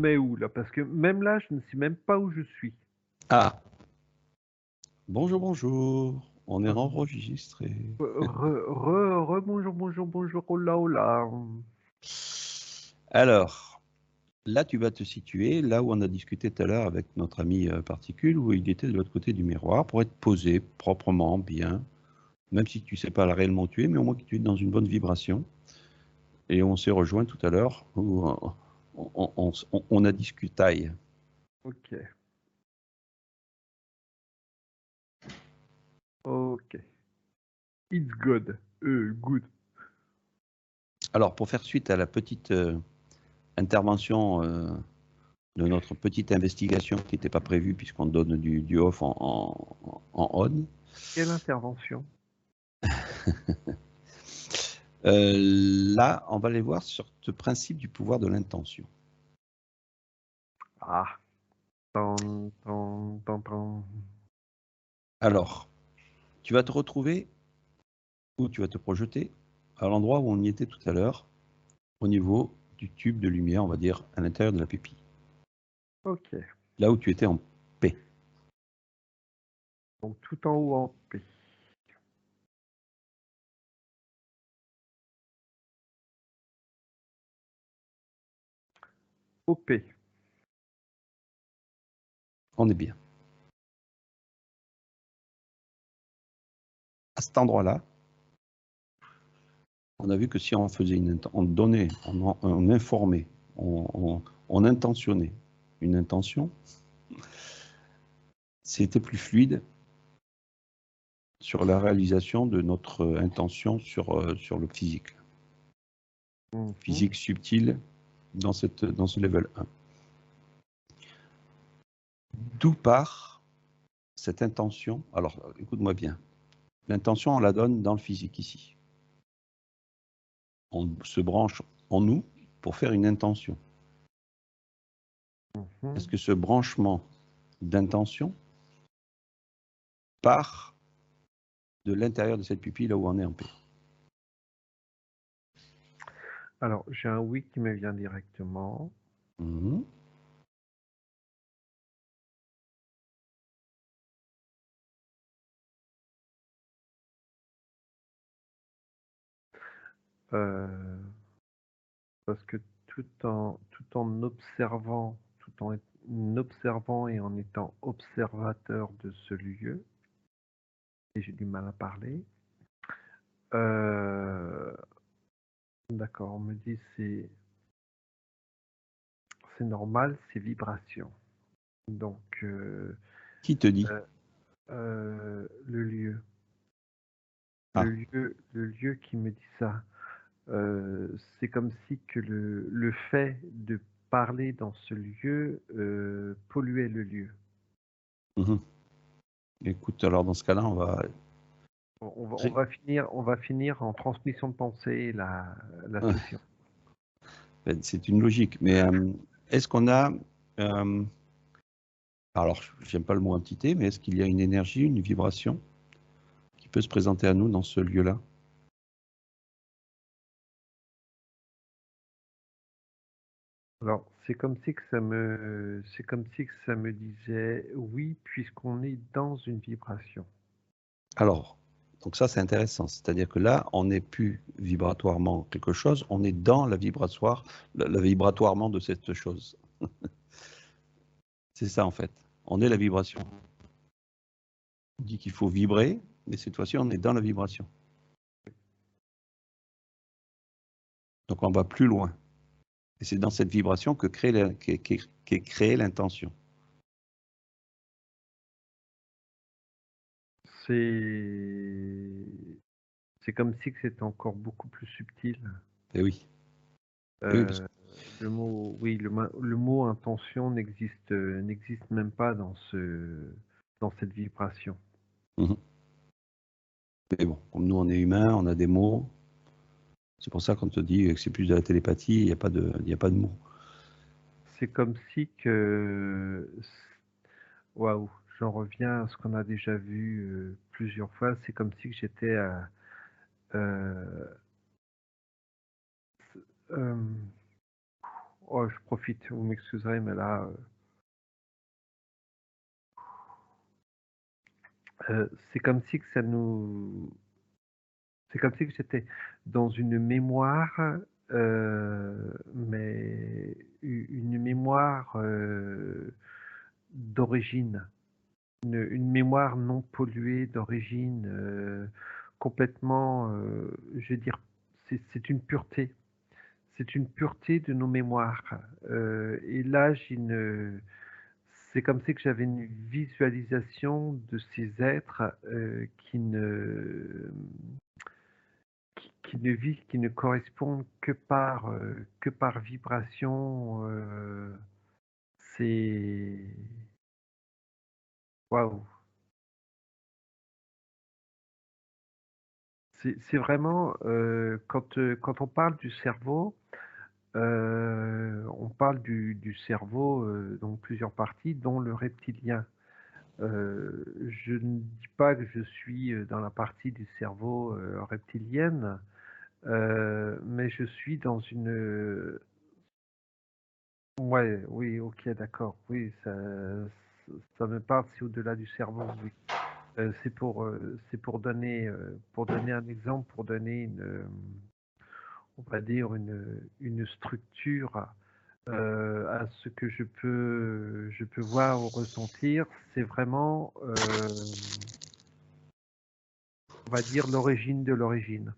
mets où là? Parce que même là, je ne sais même pas où je suis. Ah, bonjour, bonjour. On est Euh, enregistré. bonjour, bonjour, bonjour, hola, hola. Alors, là, tu vas te situer là où on a discuté tout à l'heure avec notre ami Particule, où il était de l'autre côté du miroir pour être posé proprement, bien, même si tu ne sais pas réellement où tu es, mais au moins que tu es dans une bonne vibration. Et on s'est rejoint tout à l'heure où on a discuté. Ok, ok. It's good. Good. Alors, pour faire suite à la petite intervention de notre petite investigation qui n'était pas prévue puisqu'on donne du off en on. Quelle intervention? Là, on va aller voir sur ce principe du pouvoir de l'intention. Ah. Tan, tan, tan, tan. Alors, tu vas te retrouver ou tu vas te projeter à l'endroit où on y était tout à l'heure, au niveau du tube de lumière, on va dire, à l'intérieur de la pupille. Ok. Là où tu étais en paix. Donc tout en haut en P. OP. On est bien. À cet endroit-là, on a vu que si on faisait on donnait, on informait, on intentionnait une intention, c'était plus fluide sur la réalisation de notre intention sur le physique. Physique subtile dans ce level 1. D'où part cette intention. Alors, écoute-moi bien. L'intention, on la donne dans le physique ici. On se branche en nous pour faire une intention. Est-ce que ce branchement d'intention part de l'intérieur de cette pupille là où on est en paix? Alors, j'ai un oui qui me vient directement. Mmh. Parce que tout en observant et en étant observateur de ce lieu, et j'ai du mal à parler, d'accord, on me dit c'est normal, c'est vibration. Donc, Qui te dit? le lieu. Ah. Le lieu qui me dit ça. C'est comme si que le fait de parler dans ce lieu polluait le lieu. Mmh. Écoute, alors dans ce cas-là, on va... On va finir en transmission de pensée la session. C'est une logique, mais est-ce qu'on a... alors, j'aime pas le mot entité, mais est-ce qu'il y a une énergie, une vibration qui peut se présenter à nous dans ce lieu-là? Alors, c'est comme si que ça me disait oui, puisqu'on est dans une vibration. Alors, donc ça c'est intéressant, c'est-à-dire que là, on n'est plus vibratoirement quelque chose, on est dans la vibratoirement de cette chose. C'est ça en fait, on est la vibration. On dit qu'il faut vibrer, mais cette fois-ci on est dans la vibration. Donc on va plus loin. Et c'est dans cette vibration qu'est créée l'intention. C'est c'est comme si que c'était encore beaucoup plus subtil. Et oui. Et oui, parce que... Le mot, oui, le mot intention n'existe même pas dans cette vibration. Mhm. Mais bon, comme nous on est humains, on a des mots. C'est pour ça qu'on te dit que c'est plus de la télépathie, il n'y a pas de mots. C'est comme si que, waouh, j'en reviens à ce qu'on a déjà vu plusieurs fois. C'est comme si que j'étais à, euh, euh, Oh, je profite, vous m'excuserez, mais là, c'est comme si que ça nous c'est comme si que j'étais dans une mémoire, mais une mémoire, d'origine. Une mémoire non polluée d'origine, complètement, je veux dire, c'est une pureté. C'est une pureté de nos mémoires. Et là, c'est comme si que j'avais une visualisation de ces êtres qui ne correspondent que par vibration. C'est waouh. C'est vraiment quand on parle du cerveau. On parle du cerveau, donc plusieurs parties, dont le reptilien. Je ne dis pas que je suis dans la partie du cerveau reptilienne, mais je suis dans une. Ouais, oui, ok, d'accord. Oui, ça me parle, c'est au-delà du cerveau, oui. C'est pour donner un exemple, pour donner on va dire une structure à ce que je peux voir ou ressentir, c'est vraiment, on va dire, l'origine de l'origine.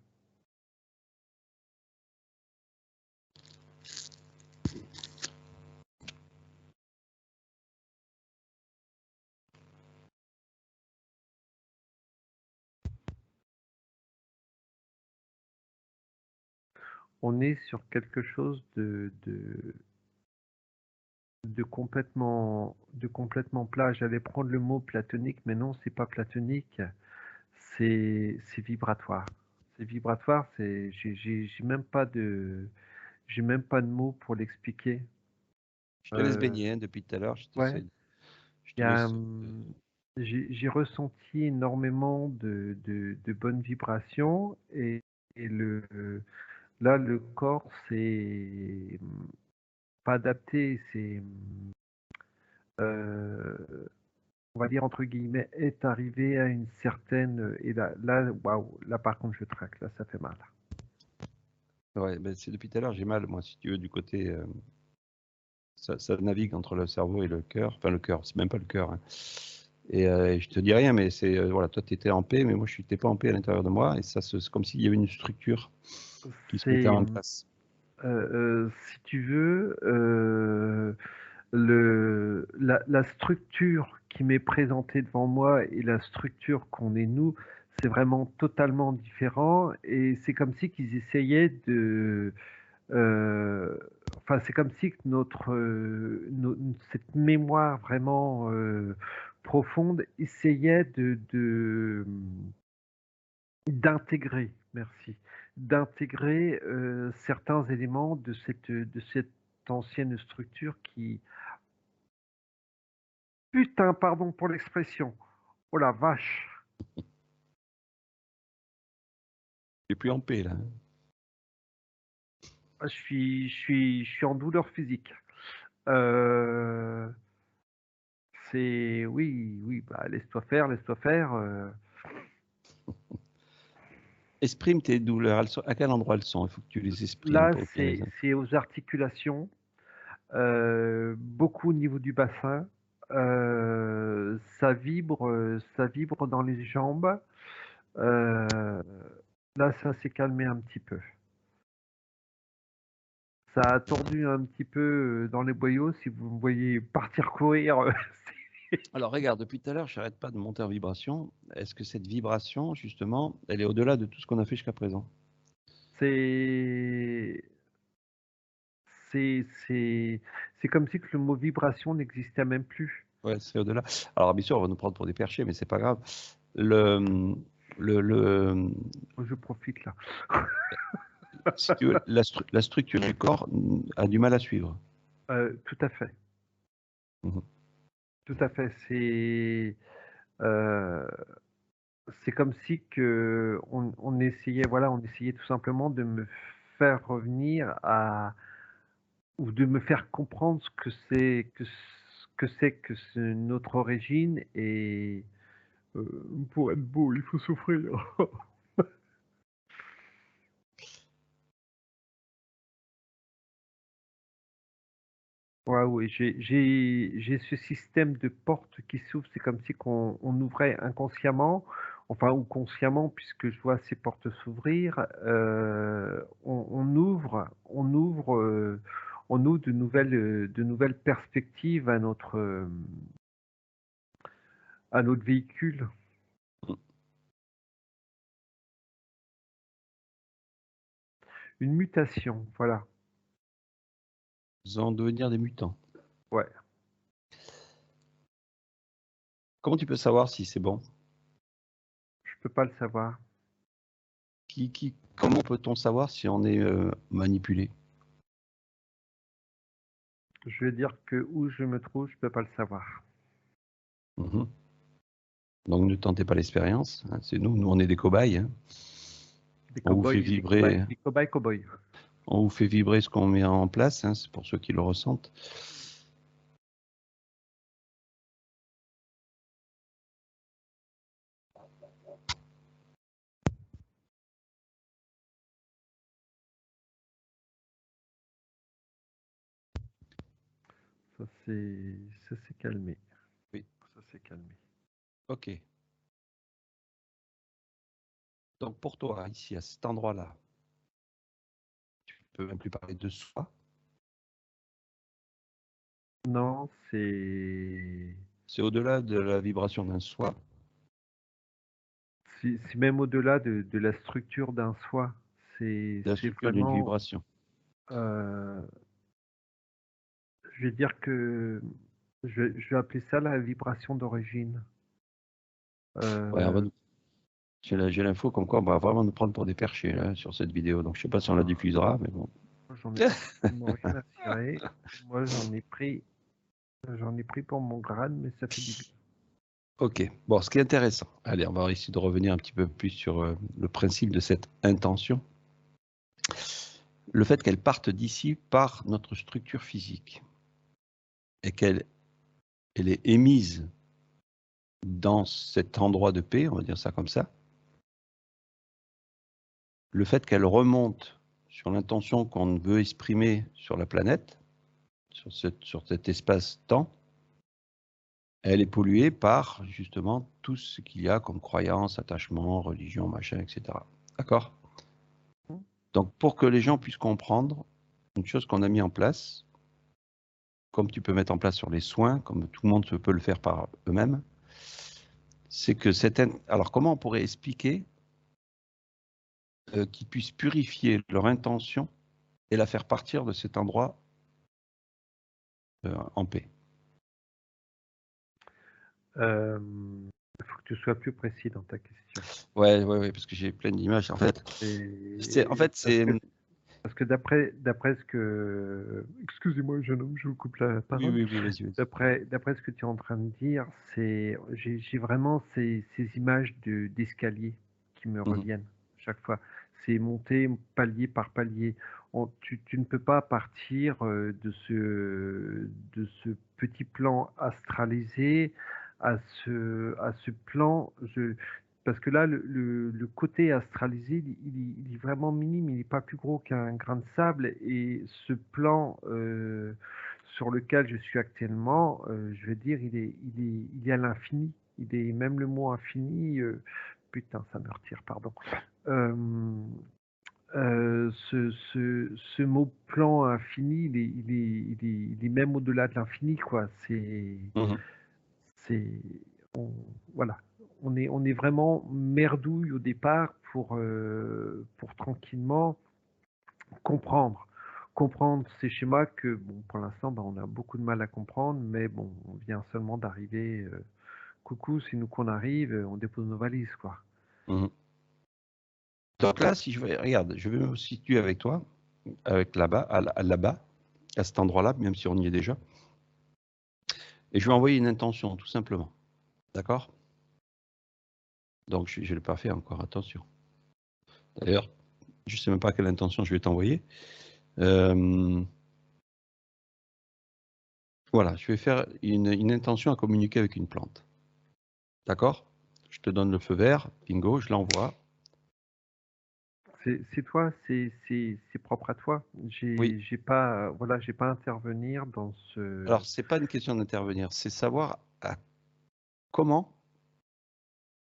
On est sur quelque chose de complètement plat. J'allais prendre le mot platonique, mais non, c'est pas platonique, c'est vibratoire. C'est vibratoire, j'ai même pas de mots pour l'expliquer. Je te laisse baigner hein, depuis tout à l'heure. Ouais, Je il y te a, laisse. j'ai ressenti énormément de bonnes vibrations et là, le corps s'est pas adapté, euh, on va dire entre guillemets, est arrivé à une certaine. Et là, waouh, là par contre, je traque, là, ça fait mal. Ouais, ben, c'est depuis tout à l'heure, j'ai mal, moi, si tu veux, du côté. Ça navigue entre le cerveau et le cœur. Enfin, le cœur, c'est même pas le cœur. Hein. Et je te dis rien, mais c'est. Voilà, toi, tu étais en paix, mais moi, je n'étais pas en paix à l'intérieur de moi. Et ça, c'est comme s'il y avait une structure qui se mettait C'est, en place. si tu veux, la structure qui m'est présentée devant moi et la structure qu'on est nous, c'est vraiment totalement différent. Et c'est comme si qu'ils essayaient euh, enfin, c'est comme si que cette mémoire vraiment profonde essayait d'intégrer, merci, d'intégrer certains éléments de cette ancienne structure qui, putain, pardon pour l'expression. Oh la vache. Tu n'es plus en paix, là. Hein. Ah, je suis en douleur physique. Euh, oui, oui, bah, laisse-toi faire, laisse-toi faire. Exprime tes douleurs. À quel endroit elles sont? Il faut que tu les exprimes Là, pour bien les. c'est aux articulations, beaucoup au niveau du bassin. Ça vibre dans les jambes. Euh, Là, ça s'est calmé un petit peu. Ça a tordu un petit peu dans les boyaux. Si vous me voyez partir courir, Alors, regarde, depuis tout à l'heure, je n'arrête pas de monter en vibration. Est-ce que cette vibration, justement, elle est au-delà de tout ce qu'on a fait jusqu'à présent? c'est c'est c'est c'est comme si que le mot vibration n'existait même plus. Ouais, c'est au-delà. Alors, bien sûr, on va nous prendre pour des perchés, mais c'est pas grave. Le, le, Je profite là. si tu veux, la structure du corps a du mal à suivre. Tout à fait. Mhm. Tout à fait. Euh, c'est comme si que on essayait, voilà, on essayait tout simplement de me faire revenir ou de me faire comprendre ce que c'est que c'est notre origine et pour être beau, il faut souffrir. Ouais, oui, j'ai ce système de porte qui s'ouvre, c'est comme si on ouvrait inconsciemment, enfin ou consciemment, puisque je vois ces portes s'ouvrir, on ouvre de nouvelles perspectives à notre véhicule. Une mutation, voilà. Ils vont devenir des mutants. Ouais. Comment tu peux savoir si c'est bon? Je peux pas le savoir. Comment peut-on savoir si on est manipulé? Je veux dire que où je me trouve, je peux pas le savoir. Mhm. Donc ne tentez pas l'expérience, hein, c'est nous on est des cobayes, hein. Des On vous fait cow-boys, vibrer, des cow-boys, cow-boys. on vous fait vibrer ce qu'on met en place, hein, c'est pour ceux qui le ressentent. Ça s'est calmé. Oui. Ça s'est calmé. Ok. Donc pour toi, ici, à cet endroit-là, tu peux même plus parler de soi. Non, c'est au-delà de la vibration d'un soi. c'est même au-delà de la structure d'un soi. De la C'est structure d'une vraiment, vibration. euh, je vais dire que je vais appeler ça la vibration d'origine. Ouais, Euh, j'ai l'info comme quoi on va vraiment nous prendre pour des perchés là, sur cette vidéo. Donc je sais pas si on la diffusera, mais bon. J'en ai absolument rien à cirer. Moi, j'en ai pris pour mon grade, mais ça fait du bien. Ok, bon, ce qui est intéressant, allez, on va essayer de revenir un petit peu plus sur le principe de cette intention. Le fait qu'elle parte d'ici par notre structure physique et qu'elle est émise dans cet endroit de paix, on va dire ça comme ça, le fait qu'elle remonte sur l'intention qu'on veut exprimer sur la planète, sur cet espace-temps, elle est polluée par justement tout ce qu'il y a comme croyance, attachement, religion, machin, etc. D'accord? Donc pour que les gens puissent comprendre, une chose qu'on a mis en place, comme tu peux mettre en place sur les soins, comme tout le monde peut le faire par eux-mêmes, c'est que alors comment on pourrait expliquer qu'ils puissent purifier leur intention et la faire partir de cet endroit en paix? Il faut que tu sois plus précis dans ta question. Ouais, parce que j'ai plein d'images. En fait, c'est. Parce que d'après ce que, excusez-moi, jeune homme, je vous coupe la Oui, parole. vas-y. D'après ce que tu es en train de dire, j'ai vraiment ces images d'escalier qui me Mhm. reviennent chaque fois. C'est monter palier par palier. Tu ne peux pas partir de ce petit plan astralisé à ce plan. Parce que là, le côté astralisé, il est vraiment minime, il n'est pas plus gros qu'un grain de sable. Et ce plan sur lequel je suis actuellement, je veux dire, il est à l'infini. Il est même le mot infini. Putain, ça me retire, pardon. Euh, ce mot plan infini, il est même au-delà de l'infini, quoi. Mhm. C'est, voilà. On est vraiment merdouille au départ pour tranquillement comprendre. Comprendre ces schémas que, bon, pour l'instant, ben, on a beaucoup de mal à comprendre, mais bon, on vient seulement d'arriver. Coucou, c'est nous qu'on arrive, on dépose nos valises, quoi. Mhm. Donc là, si je vais, regarde, je vais me situer avec toi, avec là-bas, là-bas, à cet endroit-là, même si on y est déjà, et je vais envoyer une intention, tout simplement. D'accord? Donc je ne l'ai pas fait encore, attention. D'ailleurs, je ne sais même pas quelle intention je vais t'envoyer. Voilà, je vais faire une intention à communiquer avec une plante. D'accord? Je te donne le feu vert, bingo, je l'envoie. C'est toi, c'est propre à toi. Oui. J'ai pas, voilà, j'ai pas à intervenir dans ce. Alors, c'est pas une question d'intervenir, c'est savoir comment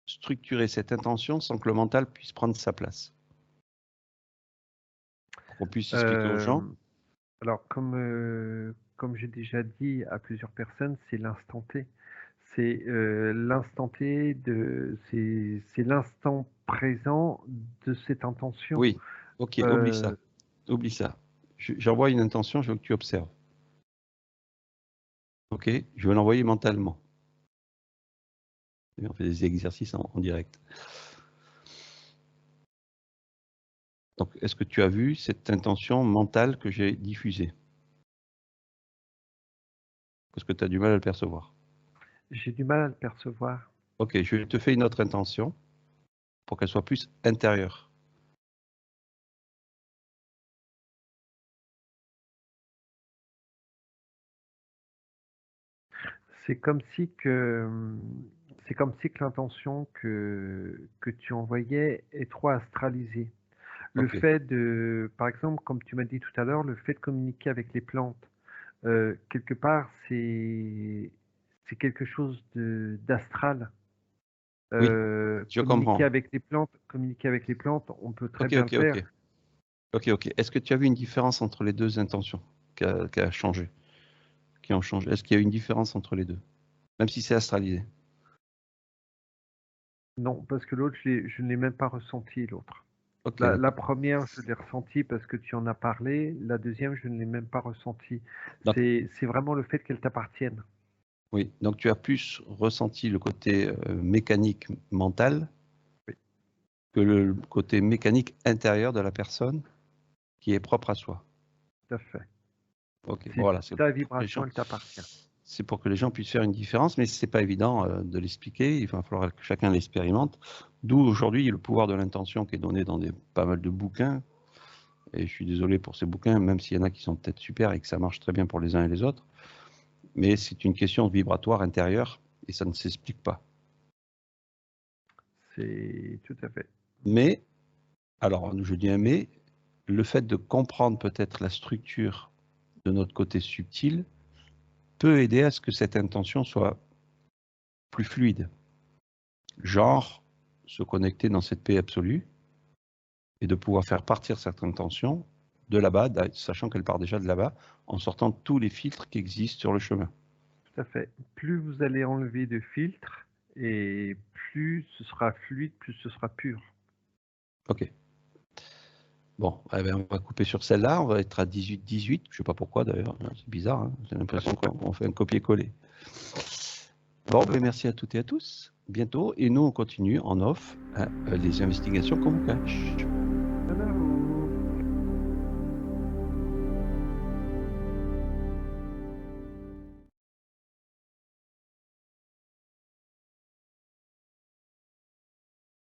structurer cette intention sans que le mental puisse prendre sa place. Pour qu'on puisse expliquer aux gens. Alors, comme j'ai déjà dit à plusieurs personnes, c'est l'instant T. C'est l'instant T c'est l'instant présent de cette intention. Oui, ok, oublie ça. Oublie ça. J'envoie une intention, je veux que tu observes. Ok, je vais l'envoyer mentalement. On fait des exercices en direct. Donc, est-ce que tu as vu cette intention mentale que j'ai diffusée? Est-ce que tu as du mal à le percevoir? J'ai du mal à le percevoir. Ok, je te fais une autre intention pour qu'elle soit plus intérieure. C'est comme si que l'intention que tu envoyais est trop astralisée. Le Ok, fait de, par exemple, comme tu m'as dit tout à l'heure, le fait de communiquer avec les plantes, quelque part, c'est quelque chose d'astral. oui, je comprends. Communiquer avec les plantes, on peut très Ok, bien le ok, faire. ok. Ok, ok. Est-ce que tu as vu une différence entre les deux intentions qui a changé, qui ont changé? Est-ce qu'il y a une différence entre les deux? Même si c'est astralisé. Non, parce que l'autre, je ne l'ai même pas ressenti, l'autre. Ok, La d'accord. première, je l'ai ressentie parce que tu en as parlé. La deuxième, je ne l'ai même pas ressentie. Donc, C'est vraiment le fait qu'elle t'appartienne. oui, donc tu as plus ressenti le côté mécanique mental Oui, que le côté mécanique intérieur de la personne qui est propre à soi. tout à fait. Ok, C'est voilà, ta pour que les vibration, gens, elle t'appartient. c'est pour que les gens puissent faire une différence, mais c'est pas évident de l'expliquer. Il va falloir que chacun l'expérimente. D'où aujourd'hui le pouvoir de l'intention qui est donné dans pas mal de bouquins. Et je suis désolé pour ces bouquins, même s'il y en a qui sont peut-être super et que ça marche très bien pour les uns et les autres. Mais c'est une question vibratoire intérieure et ça ne s'explique pas. C'est tout à fait. Mais, alors je dis un mais, le fait de comprendre peut-être la structure de notre côté subtil peut aider à ce que cette intention soit plus fluide. Genre, se connecter dans cette paix absolue et de pouvoir faire partir cette intention de là-bas, sachant qu'elle part déjà de là-bas, en sortant tous les filtres qui existent sur le chemin. Tout à fait. Plus vous allez enlever de filtres et plus ce sera fluide, plus ce sera pur. Ok. Bon, eh ben, on va couper sur celle-là, on va être à 18-18, je ne sais pas pourquoi d'ailleurs, c'est bizarre, hein, j'ai l'impression qu'on fait un copier-coller. Bon, ben, merci à toutes et à tous, bientôt, et nous on continue en off les investigations qu'on vous cache.